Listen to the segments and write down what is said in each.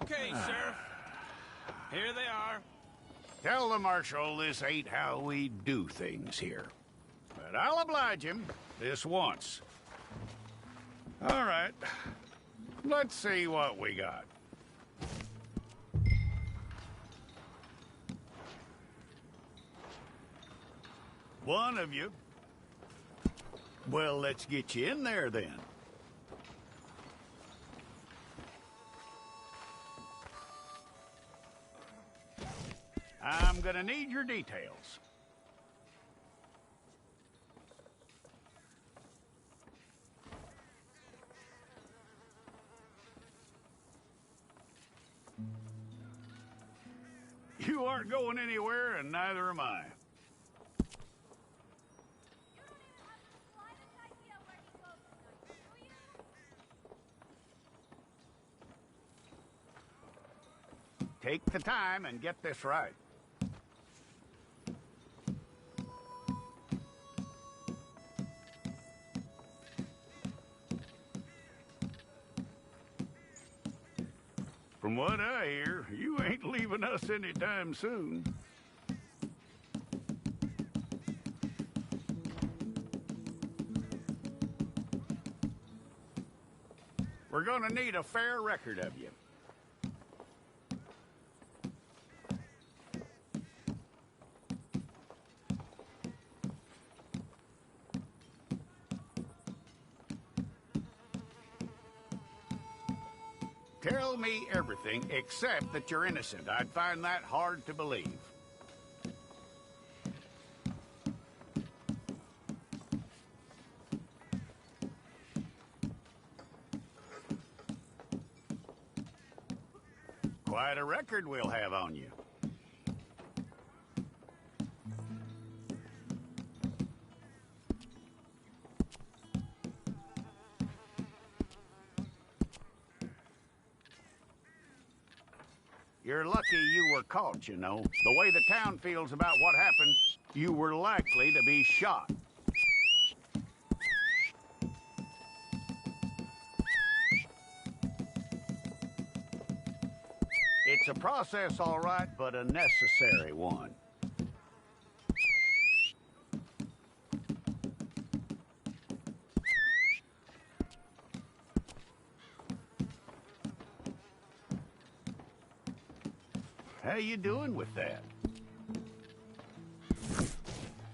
Okay, Sheriff. Here they are. Tell the Marshal this ain't how we do things here. But I'll oblige him this once. All right. Let's see what we got. One of you. Well, let's get you in there then. I'm gonna need your details. You aren't going anywhere, and neither am I. Take the time and get this right. From what I hear, you ain't leaving us anytime soon. We're gonna need a fair record of you. Tell me everything except that you're innocent. I'd find that hard to believe. Quite a record we'll have on you. You're lucky you were caught, you know. The way the town feels about what happened, you were likely to be shot. It's a process, all right, but a necessary one. How you doing with that?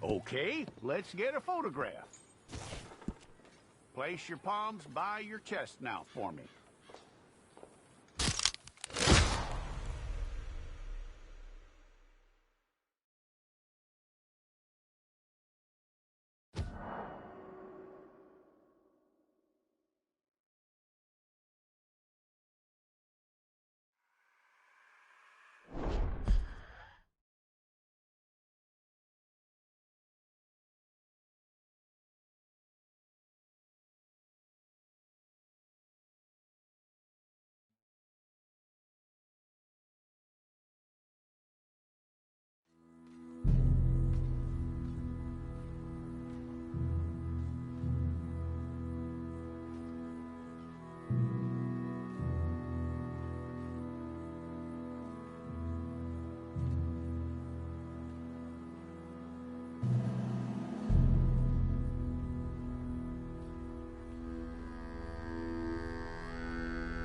Okay, let's get a photograph. Place your palms by your chest now for me.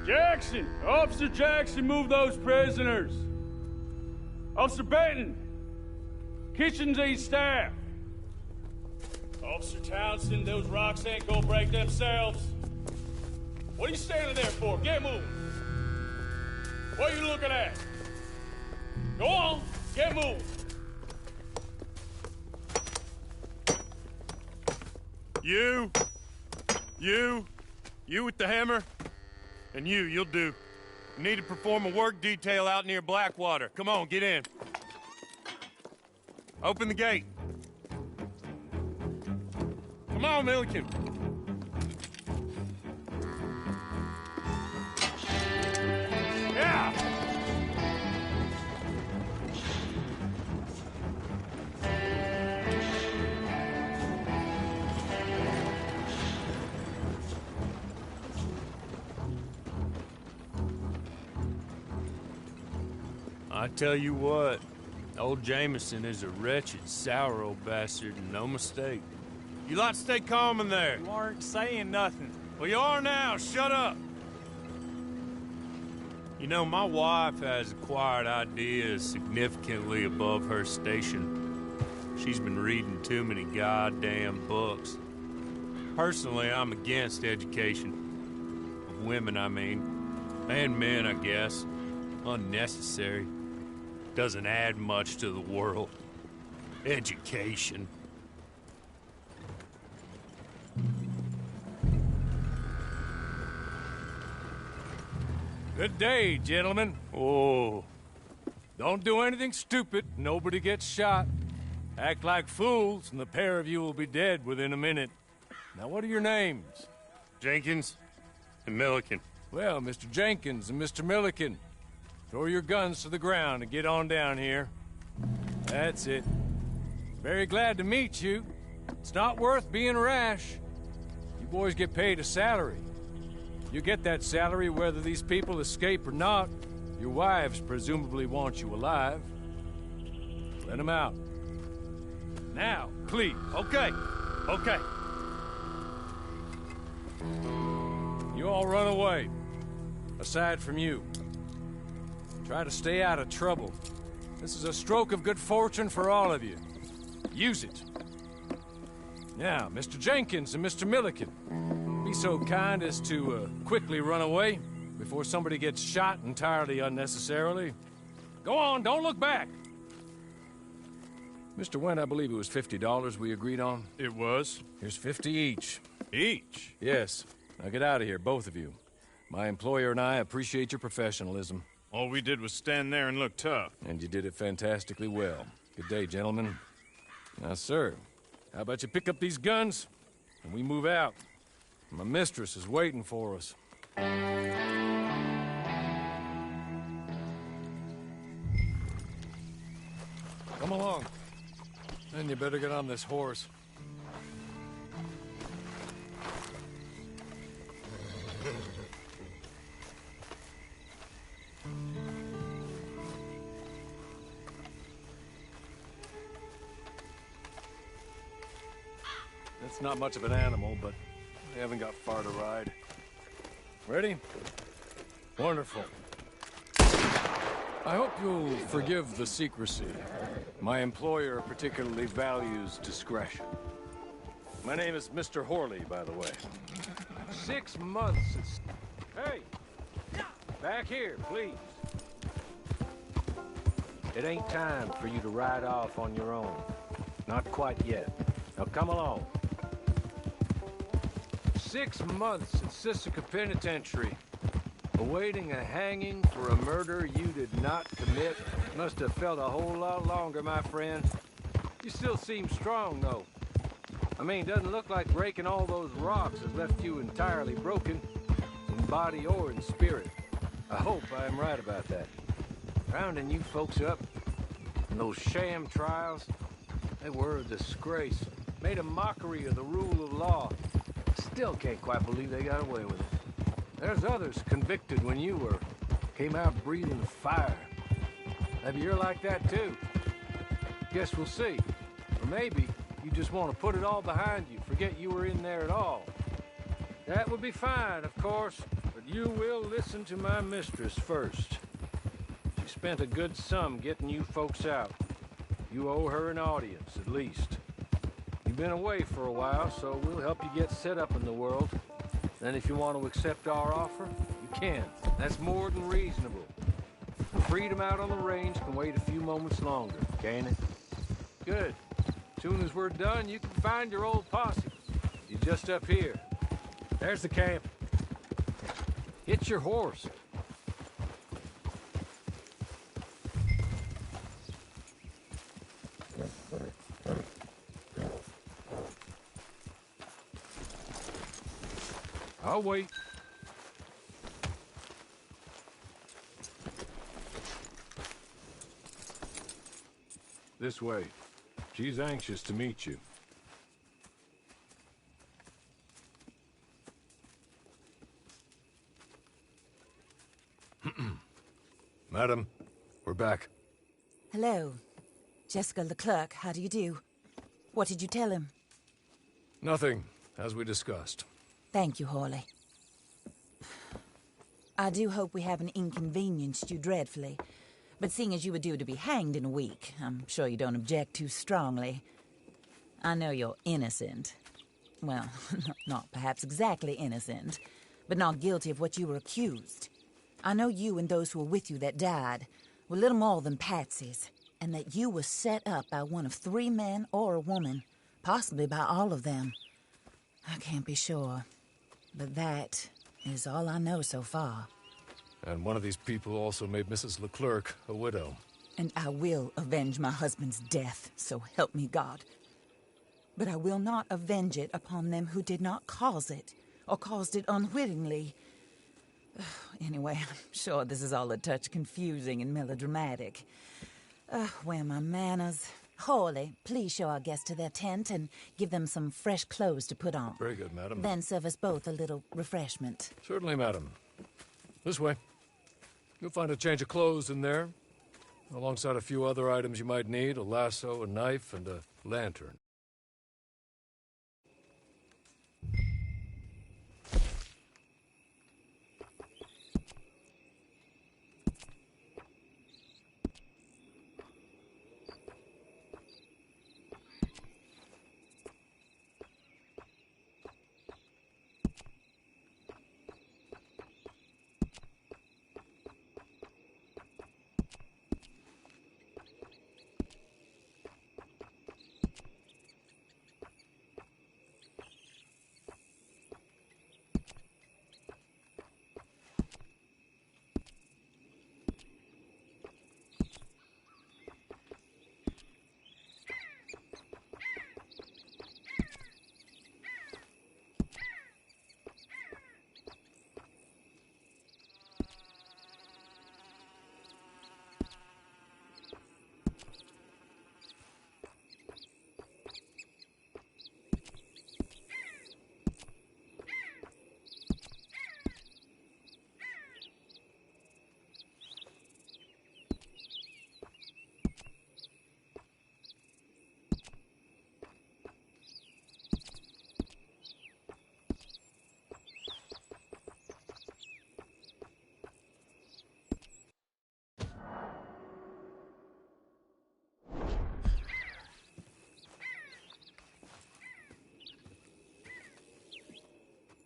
Jackson! Officer Jackson, move those prisoners! Officer Benton! Kitchens and staff! Officer Townsend, those rocks ain't gonna break themselves. What are you standing there for? Get moving! What are you looking at? Go on, get moving! You with the hammer? And you'll do. You need to perform a work detail out near Blackwater. Come on, get in. Open the gate. Come on, Milliken. Yeah! I tell you what, old Jameson is a wretched, sour old bastard, and no mistake. You lot stay calm in there. You aren't saying nothing. Well, you are now. Shut up. You know, my wife has acquired ideas significantly above her station. She's been reading too many goddamn books. Personally, I'm against education. Of women, I mean. And men, I guess. Unnecessary. Doesn't add much to the world. Education. Good day, gentlemen. Oh. Don't do anything stupid. Nobody gets shot. Act like fools, and the pair of you will be dead within a minute. Now, what are your names? Jenkins and Milliken. Well, Mr. Jenkins and Mr. Milliken, throw your guns to the ground and get on down here. That's it. Very glad to meet you. It's not worth being rash. You boys get paid a salary. You get that salary whether these people escape or not. Your wives presumably want you alive. Let them out. Now, please. Okay. Okay. You all run away. Aside from you. Try to stay out of trouble. This is a stroke of good fortune for all of you. Use it. Now, Mr. Jenkins and Mr. Milliken, be so kind as to quickly run away before somebody gets shot entirely unnecessarily. Go on, don't look back. Mr. Wendt, I believe it was $50 we agreed on. It was. Here's 50 each. Each? Yes. Now get out of here, both of you. My employer and I appreciate your professionalism. All we did was stand there and look tough. And you did it fantastically well. Good day, gentlemen. Now, sir, how about you pick up these guns and we move out? My mistress is waiting for us. Come along. Then you better get on this horse. It's not much of an animal, but we haven't got far to ride. Ready? Wonderful. I hope you'll forgive the secrecy. My employer particularly values discretion. My name is Mr. Horley, by the way. 6 months since... Hey! Back here, please. It ain't time for you to ride off on your own. Not quite yet. Now come along. 6 months in Sisika Penitentiary, awaiting a hanging for a murder you did not commit. Must have felt a whole lot longer, my friend. You still seem strong, though. I mean, doesn't look like breaking all those rocks has left you entirely broken, in body or in spirit. I hope I'm right about that. Rounding you folks up, and those sham trials, they were a disgrace. Made a mockery of the rule of law. Still can't quite believe they got away with it. There's others convicted when you were. Came out breathing fire. Maybe you're like that too. Guess we'll see. Or maybe you just want to put it all behind you, forget you were in there at all. That would be fine, of course, but you will listen to my mistress first. She spent a good sum getting you folks out. You owe her an audience, at least. You've been away for a while, so we'll help you get set up in the world. Then if you want to accept our offer, you can. That's more than reasonable. The freedom out on the range can wait a few moments longer, can't it? Good. As soon as we're done, you can find your old posse. You're just up here. There's the camp. Hit your horse. I'll wait. This way. She's anxious to meet you. Madam, we're back. Hello. Jessica Leclerc, how do you do? What did you tell him? Nothing, as we discussed. Thank you, Hawley. I do hope we haven't inconvenienced you dreadfully. But seeing as you were due to be hanged in a week, I'm sure you don't object too strongly. I know you're innocent. Well, not perhaps exactly innocent, but not guilty of what you were accused. I know you and those who were with you that died were little more than patsies, and that you were set up by one of 3 men or a woman, possibly by all of them. I can't be sure, but that is all I know so far. And one of these people also made Mrs. Leclerc a widow. And I will avenge my husband's death, so help me God. But I will not avenge it upon them who did not cause it, or caused it unwittingly. Anyway, I'm sure this is all a touch confusing and melodramatic. Where are my manners? Hawley, please show our guests to their tent and give them some fresh clothes to put on. Very good, madam. Then serve us both a little refreshment. Certainly, madam. This way. You'll find a change of clothes in there, alongside a few other items you might need, a lasso, a knife, and a lantern.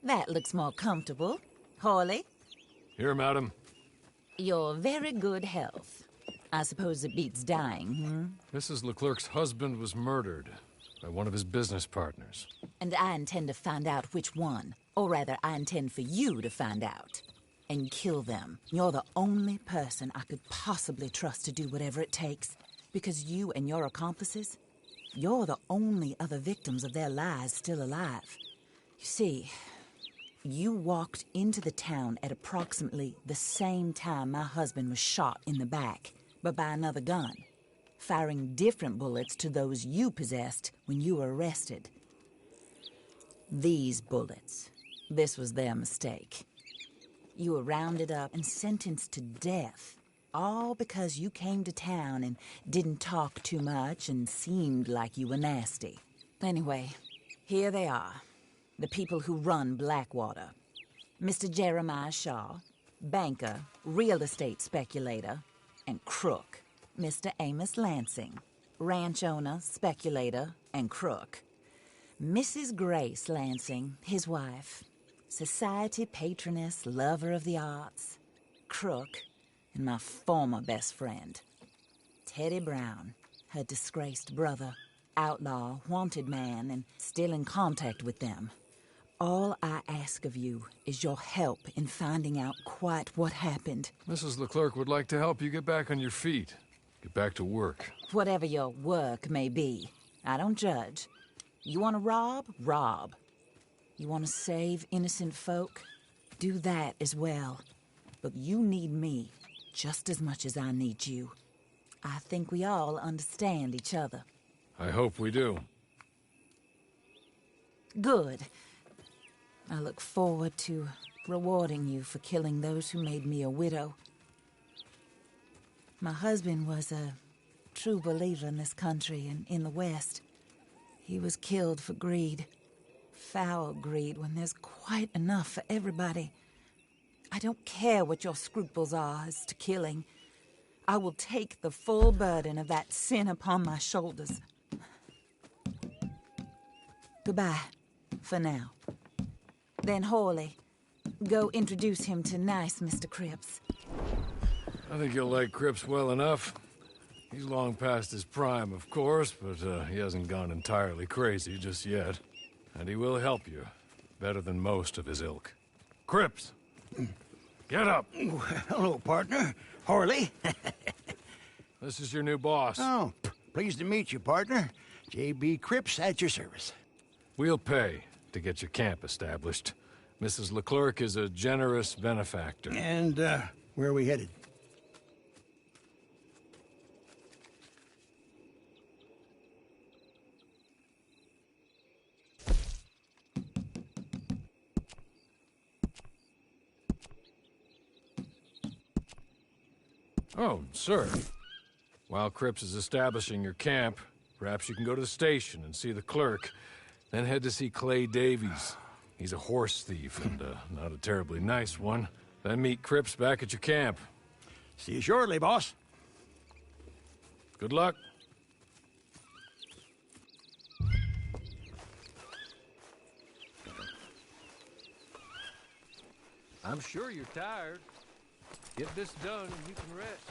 That looks more comfortable. Hawley, Here, madam. your very good health. I suppose it beats dying, Mrs. Leclerc's husband was murdered by one of his business partners. And I intend to find out which one. Or rather, I intend for you to find out. And kill them. You're the only person I could possibly trust to do whatever it takes. Because you and your accomplices, you're the only other victims of their lies still alive. You see, you walked into the town at approximately the same time my husband was shot in the back, but by another gun, firing different bullets to those you possessed when you were arrested. These bullets, this was their mistake. You were rounded up and sentenced to death, all because you came to town and didn't talk too much and seemed like you were nasty. Anyway, here they are. The people who run Blackwater. Mr. Jeremiah Shaw, banker, real estate speculator, and crook. Mr. Amos Lansing, ranch owner, speculator, and crook. Mrs. Grace Lansing, his wife, society patroness, lover of the arts, crook, and my former best friend. Teddy Brown, her disgraced brother, outlaw, wanted man, and still in contact with them. All I ask of you is your help in finding out quite what happened. Mrs. Leclerc would like to help you get back on your feet. Get back to work. Whatever your work may be, I don't judge. You want to rob? Rob. You want to save innocent folk? Do that as well. But you need me just as much as I need you. I think we all understand each other. I hope we do. Good. I look forward to rewarding you for killing those who made me a widow. My husband was a true believer in this country and in the West. He was killed for greed. Foul greed when there's quite enough for everybody. I don't care what your scruples are as to killing. I will take the full burden of that sin upon my shoulders. Goodbye, for now. Then Hawley, go introduce him to nice Mr. Cripps. I think you'll like Cripps well enough. He's long past his prime, of course, but he hasn't gone entirely crazy just yet. And he will help you, better than most of his ilk. Cripps! Get up! Hello, partner. Harley. This is your new boss. Oh, pleased to meet you, partner. J.B. Cripps at your service. We'll pay to get your camp established. Mrs. Leclerc is a generous benefactor. And, where are we headed? Oh, sir. While Cripps is establishing your camp, perhaps you can go to the station and see the clerk, then head to see Clay Davies. He's a horse thief, and not a terribly nice one. Then meet Cripps back at your camp. See you shortly, boss. Good luck. I'm sure you're tired. Get this done and you can rest.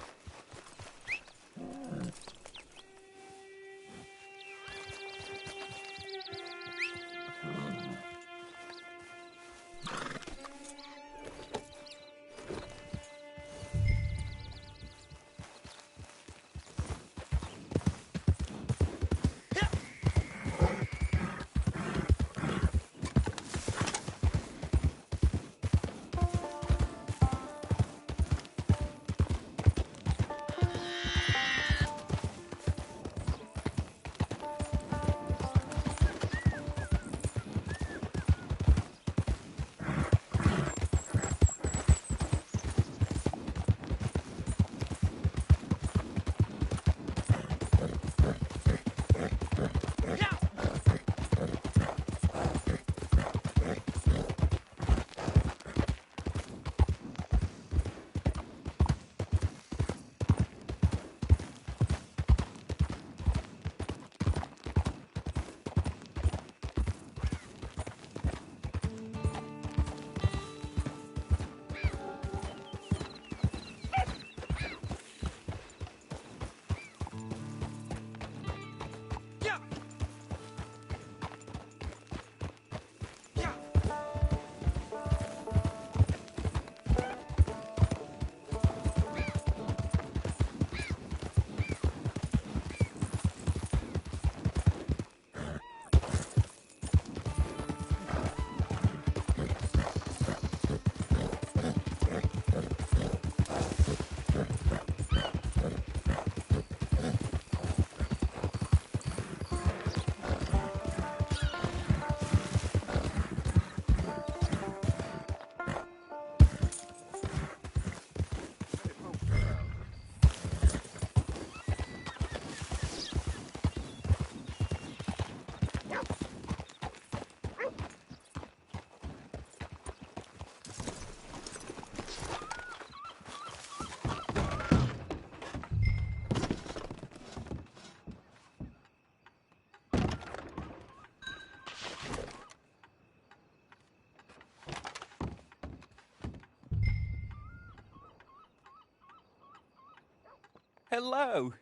Hello.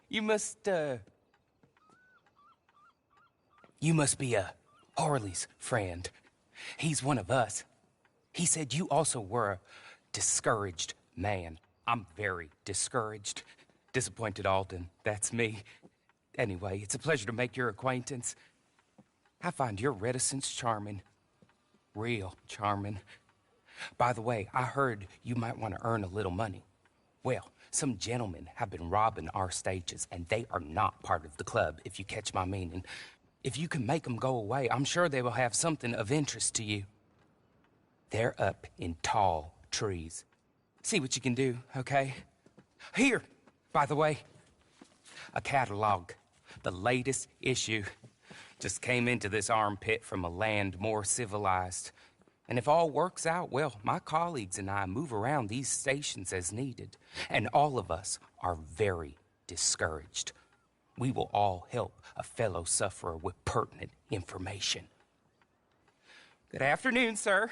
You must be Harley's friend. He's one of us. He said you also were a discouraged man. I'm very discouraged. Disappointed Alden, that's me. Anyway, it's a pleasure to make your acquaintance. I find your reticence charming. Real charming. By the way, I heard you might want to earn a little money. Well, some gentlemen have been robbing our stages, and they are not part of the club, if you catch my meaning. If you can make them go away, I'm sure they will have something of interest to you. They're up in tall trees. See what you can do, okay? Here, by the way, A catalog. The latest issue. Just came into this armpit from a land more civilized. And if all works out, well, my colleagues and I move around these stations as needed. And all of us are very discouraged. We will all help a fellow sufferer with pertinent information. Good afternoon, sir.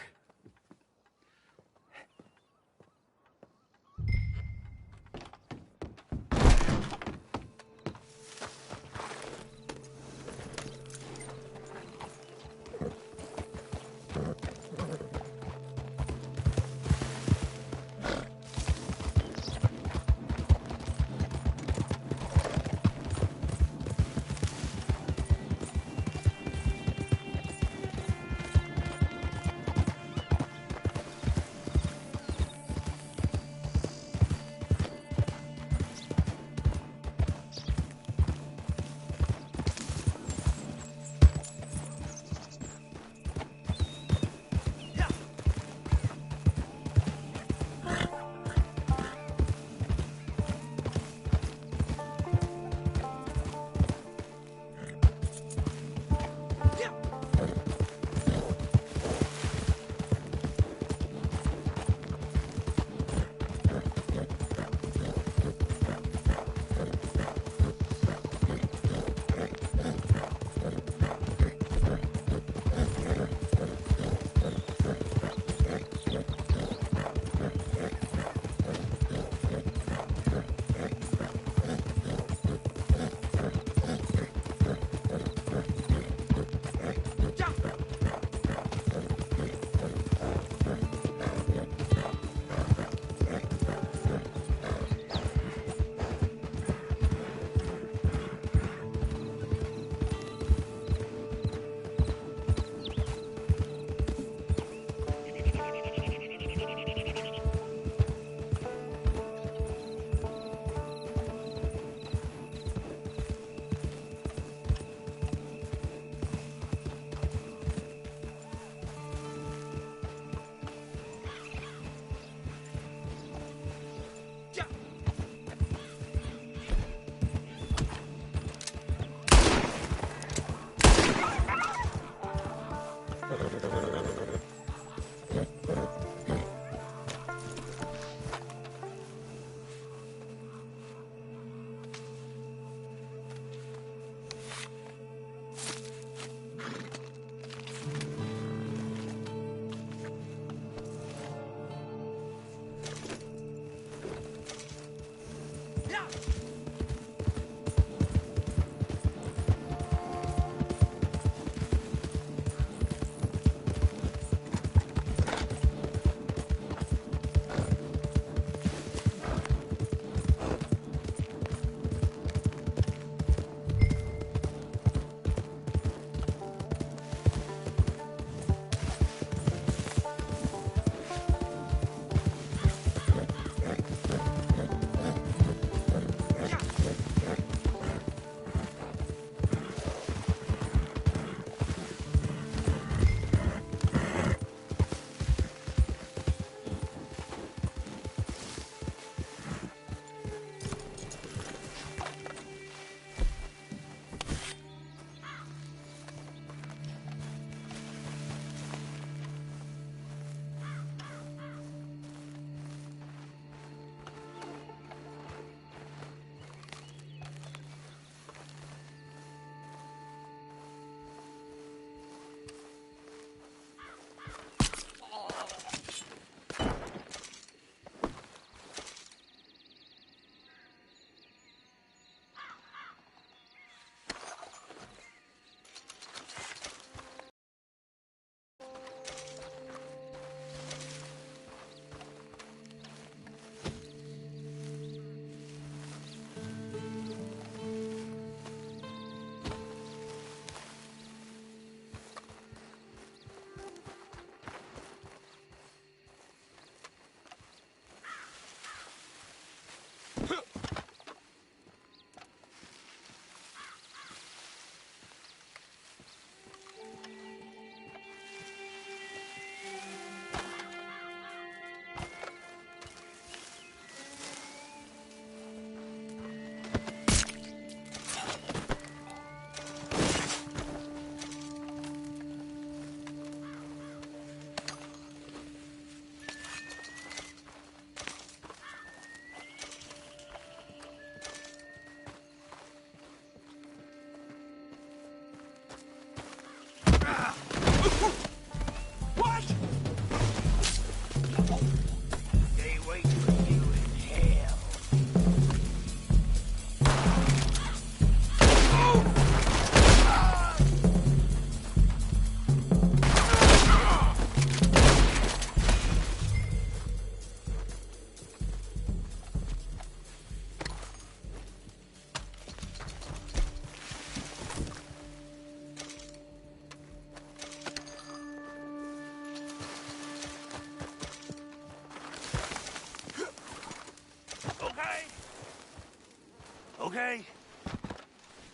Okay.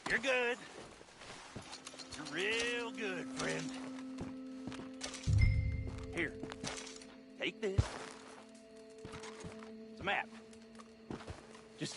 You're good. You're real good, friend. Here. Take this. It's a map. Just...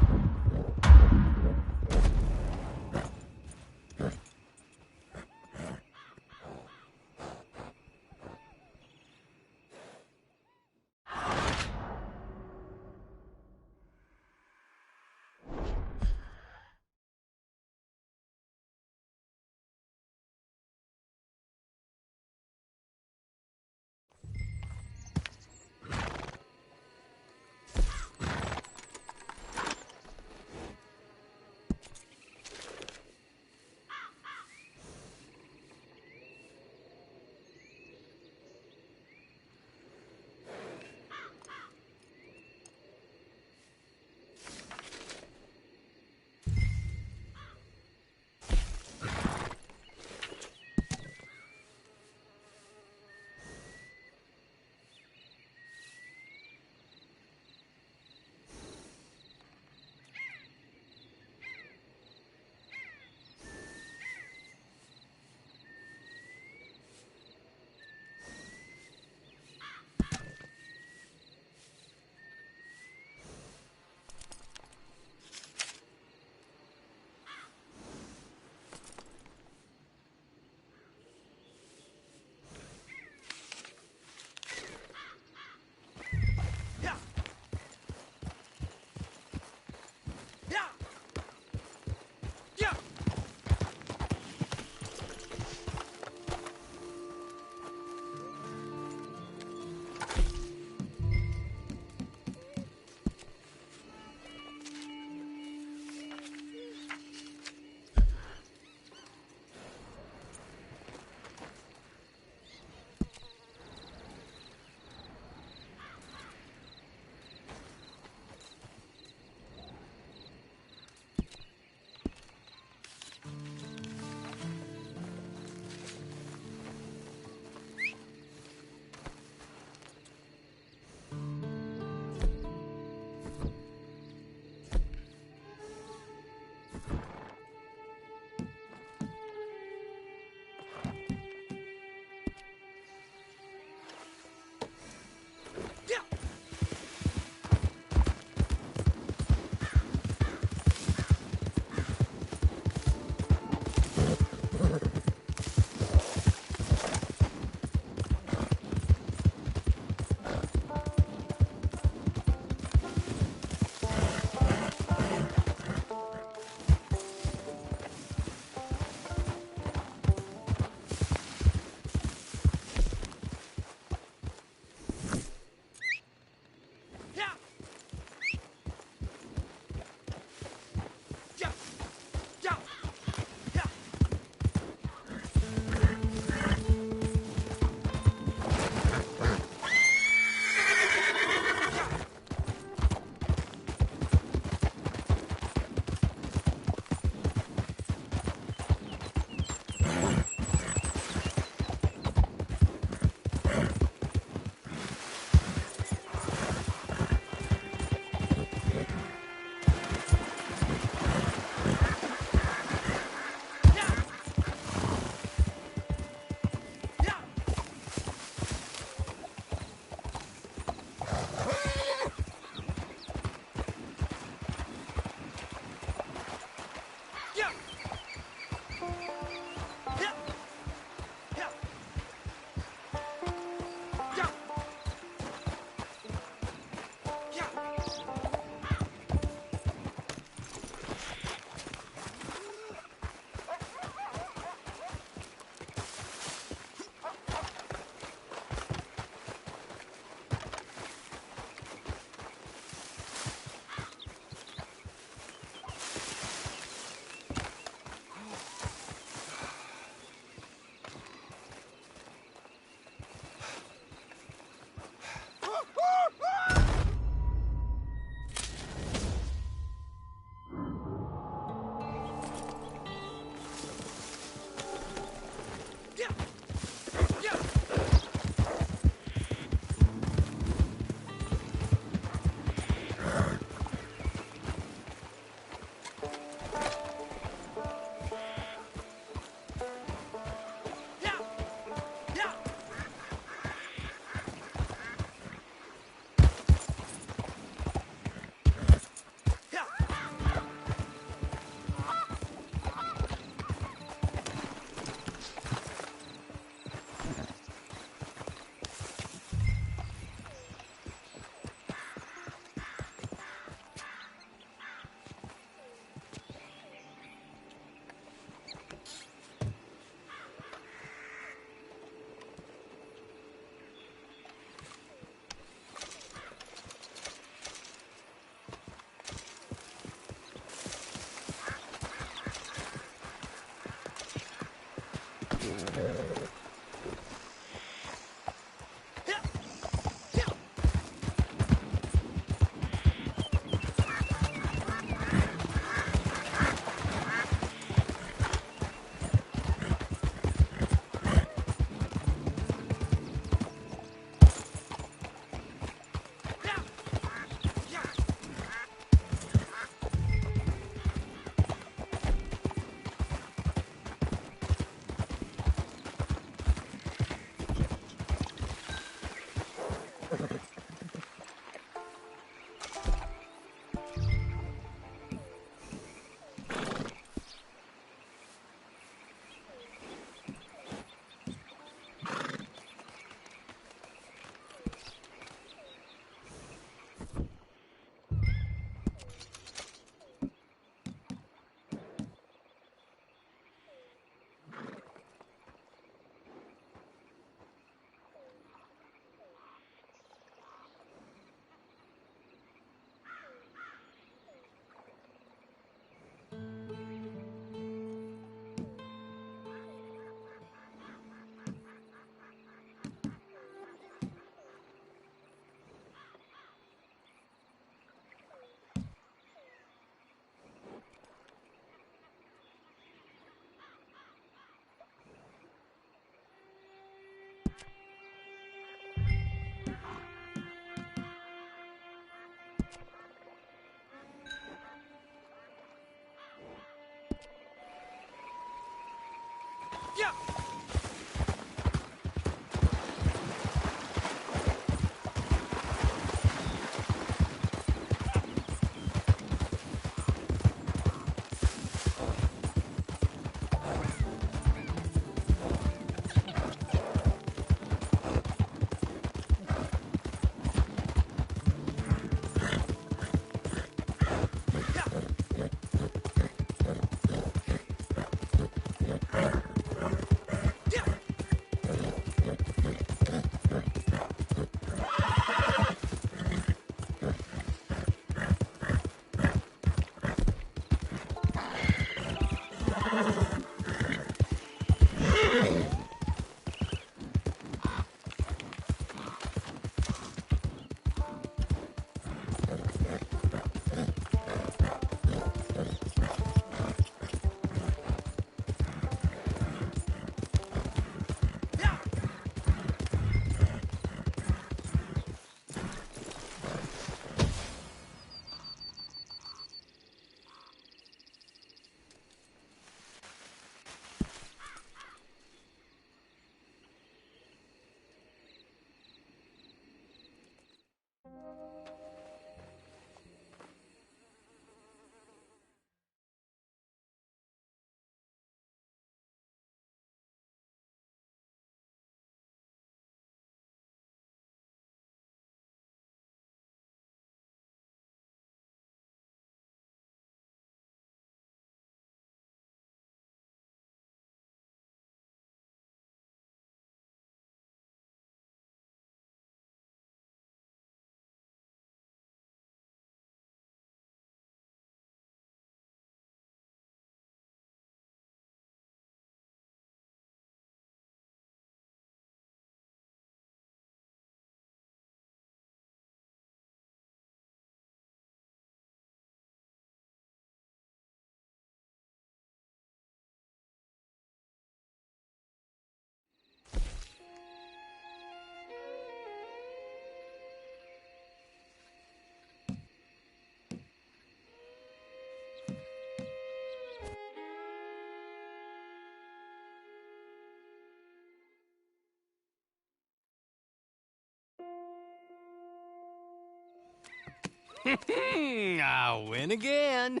I win again.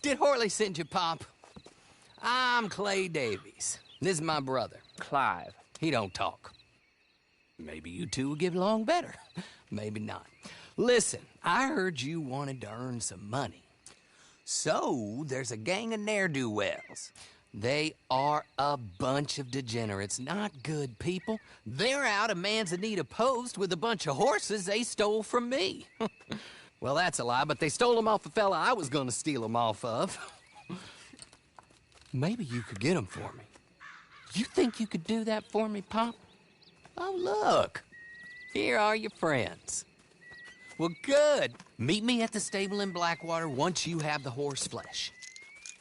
Did Horley send you, Pop? I'm Clay Davies. This is my brother, Clive. He don't talk. Maybe you two will get along better. Maybe not. Listen, I heard you wanted to earn some money. So, there's a gang of ne'er-do-wells. They are a bunch of degenerates, not good people. They're out of Manzanita Post with a bunch of horses they stole from me. Well, that's a lie, but they stole them off a fella I was gonna steal them off of. Maybe you could get them for me. You think you could do that for me, Pop? Oh, look. Here are your friends. Well, good. Meet me at the stable in Blackwater once you have the horse flesh.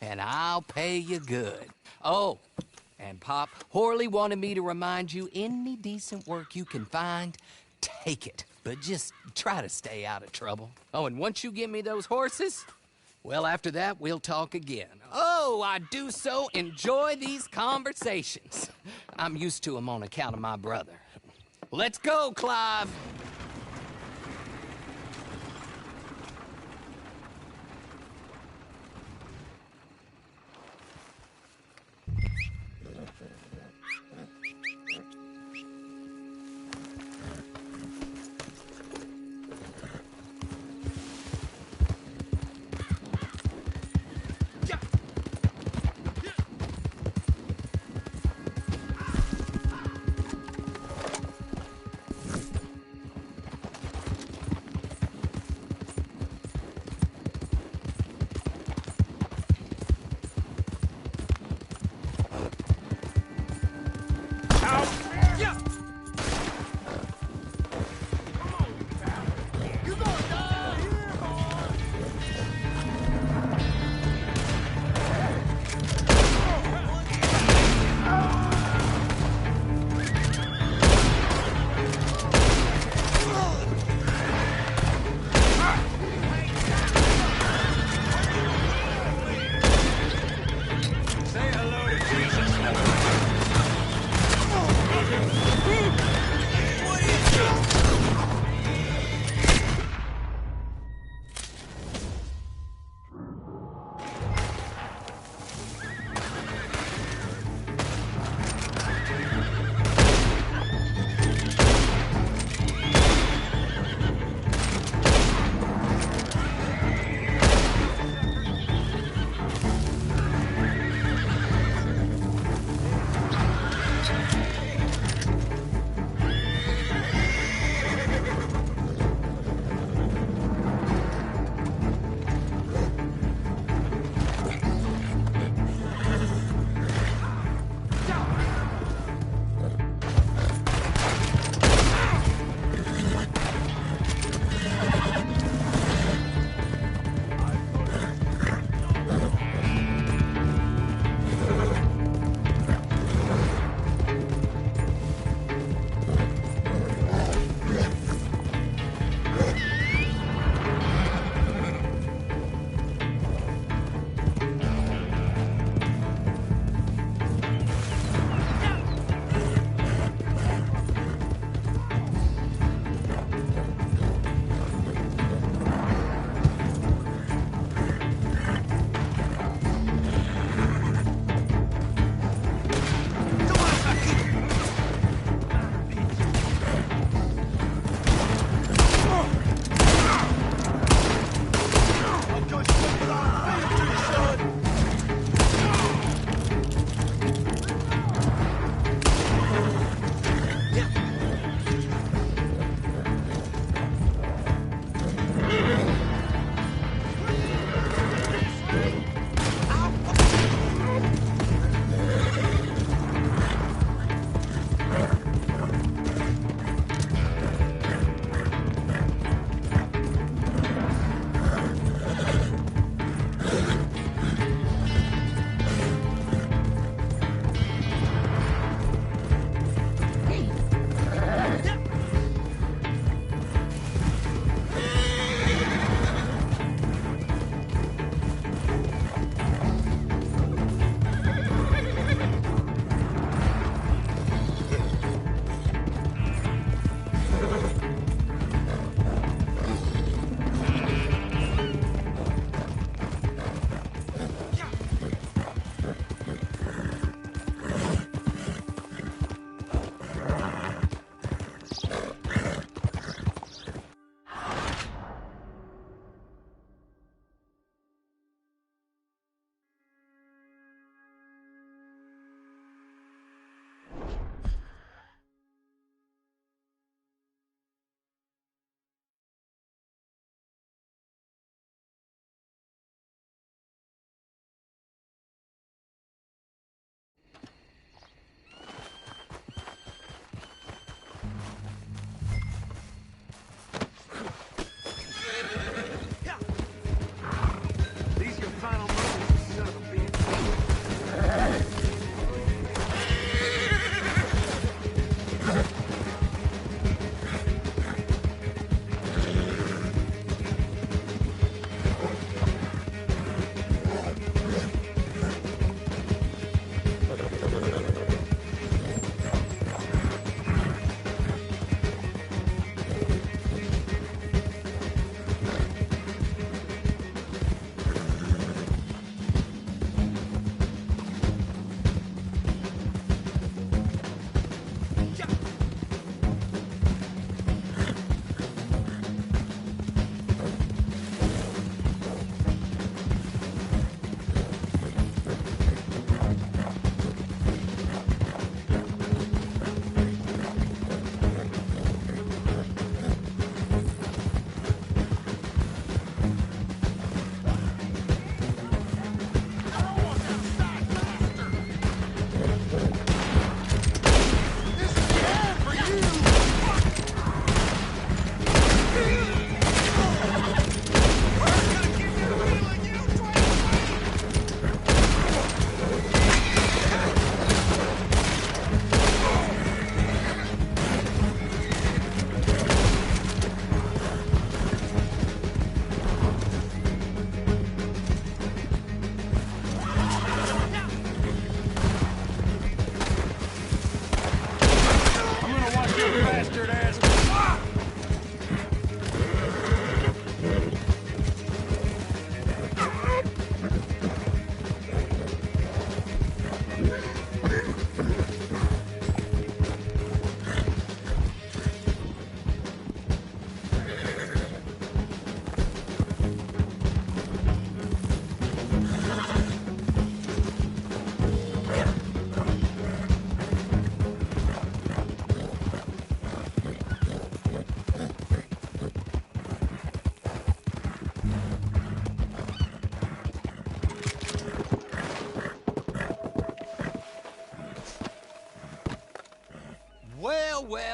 And I'll pay you good. Oh, and Pop, Horley wanted me to remind you, any decent work you can find, take it. But just try to stay out of trouble. Oh, and once you give me those horses, well, after that, we'll talk again. Oh, I do so enjoy these conversations. I'm used to them on account of my brother. Let's go, Clive.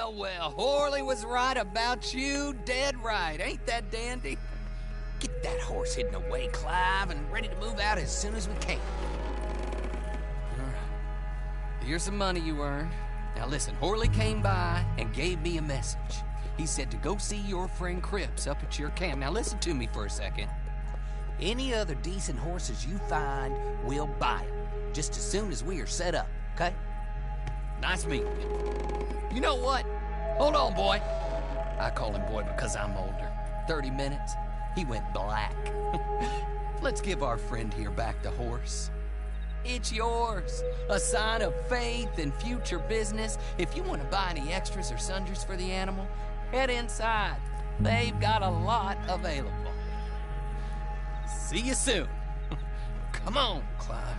Well, well, Horley was right about you, dead right. Ain't that dandy? Get that horse hidden away, Clive, and ready to move out as soon as we can. All right. Here's some money you earned. Now listen, Horley came by and gave me a message. He said to go see your friend Cripps up at your camp. Now listen to me for a second. Any other decent horses you find, we'll buy them. Just as soon as we are set up, okay? Nice meeting you. You know what? Hold on, boy. I call him boy because I'm older. 30 minutes, he went black. Let's give our friend here back the horse. It's yours. A sign of faith and future business. If you want to buy any extras or sundries for the animal, head inside. They've got a lot available. See you soon. Come on, Clive.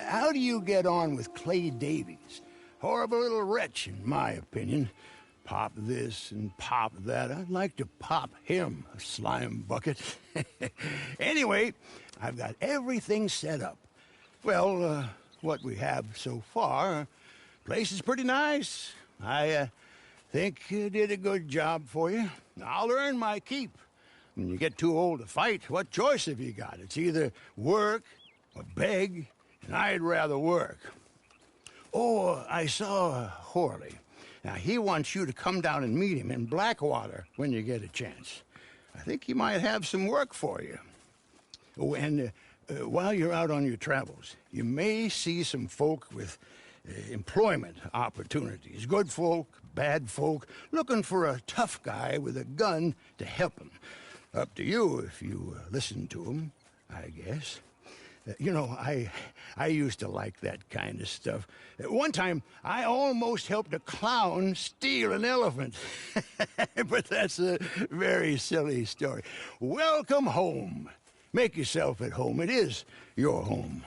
how do you get on with Clay Davies? Horrible little wretch, in my opinion. Pop this and pop that. I'd like to pop him, a slime bucket. Anyway, I've got everything set up. Well, what we have so far, place is pretty nice. I think you did a good job for you. I'll earn my keep. When you get too old to fight, what choice have you got? It's either work or beg, and I'd rather work. Oh, I saw Horley. Now, he wants you to come down and meet him in Blackwater when you get a chance. I think he might have some work for you. Oh, and while you're out on your travels, you may see some folk with employment opportunities. Good folk, bad folk, looking for a tough guy with a gun to help them. Up to you if you listen to them, I guess. You know, I used to like that kind of stuff. One time, I almost helped a clown steal an elephant. But that's a very silly story. Welcome home. Make yourself at home. It is your home.